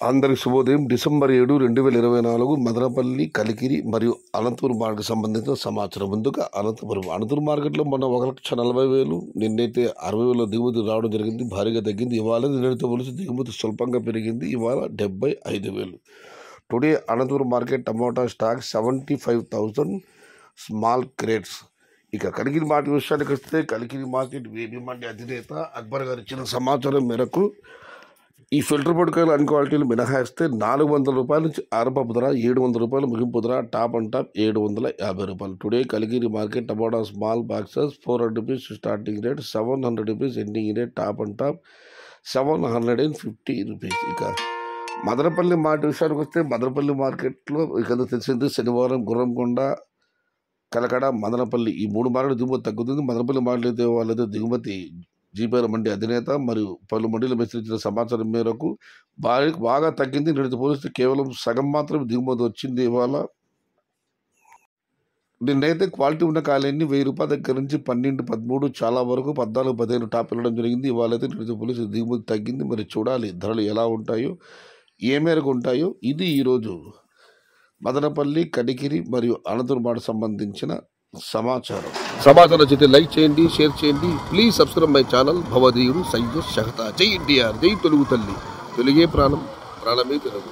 అందరికి శుభోదయం. డిసెంబర్ 7, 2024 మదనపల్లి, కలికిరి మరియు అనంతపురం మార్కెట్ సంబంధించిన సమాచారం. ముందుగా అనంతపురం మార్కెట్లో మొన్న 1,40,000 నిన్నైతే 60,000 దిగుమతి రావడం జరిగింది. భారీగా తగ్గింది. ఇవాళ నిన్నటితో పోలిసి దిగుమతి స్వల్పంగా పెరిగింది. ఇవాళ 75,000. Today Anantapur market tomato stock 75,000 small crates. ఇక కలికిరి మార్కెట్ విషయానికి వస్తే కలికిరి మార్కెట్ వేబీ మండి అధినేత అక్బర్ గారు ఇచ్చిన సమాచారం మేరకు ఈ ఫిల్టర్ పొడికాయలు అన్ని క్వాలిటీలు మినహాయిస్తే 400 రూపాయల నుంచి ఆరంభపు ధర, 700 రూపాయలు ముగింపు ధర, టాప్ అండ్ టాప్ 750 రూపాయలు. Today Kalikiri market tomato small boxes 400 rupees starting rate, 700 rupees ending rate, top and top 750 rupees. ఇక మదనపల్లి మార్కెట్ విషయానికి వస్తే మదనపల్లి మార్కెట్లో ఇక తెలిసింది శనివారం గుర్రంకొండ, కలకడ, మదనపల్లి ఈ 3 మార్కెట్ దిగుమతి తగ్గుతుంది. మదనపల్లి మార్కెట్ అయితే వాళ్ళైతే దిగుమతి జీపీఎల్ మండి అధినేత మరియు పలు మండీలు విస్తరించిన సమాచారం మేరకు బాగా తగ్గింది. నిన్నటితో పోలిస్తే కేవలం సగం మాత్రమే దిగుమతి వచ్చింది. ఇవాళ నిన్నైతే క్వాలిటీ ఉన్న కాయలన్నీ 1000 రూపాయల దగ్గర నుంచి 12, 13 చాలా వరకు 14, 15 టాప్ వెళ్ళడం జరిగింది. ఇవాళ అయితే నిన్నటితో పోలిస్తే దిగుమతి తగ్గింది. మరి చూడాలి ధరలు ఎలా ఉంటాయో, ఏ మేరకు ఉంటాయో. ఇది ఈరోజు మదనపల్లి, కలికిరి మరియు అనంతపురం మార్కెట్ సంబంధించిన సమాచారం నచ్చితే లైక్ చేయండి, షేర్ చేయండి. Please subscribe my channel. భవదీయుడు సయ్యద్ షహతా. జై ఎన్టీఆర్, జై తెలుగు తల్లి, తెలుగే ప్రాణం, ప్రాణమే తెలుగు.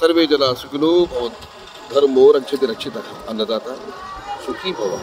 సర్వే జన సుఖినో భవంతు. ధర్మో రక్షతి రక్షిత. అన్నదాత సుఖీ భవ.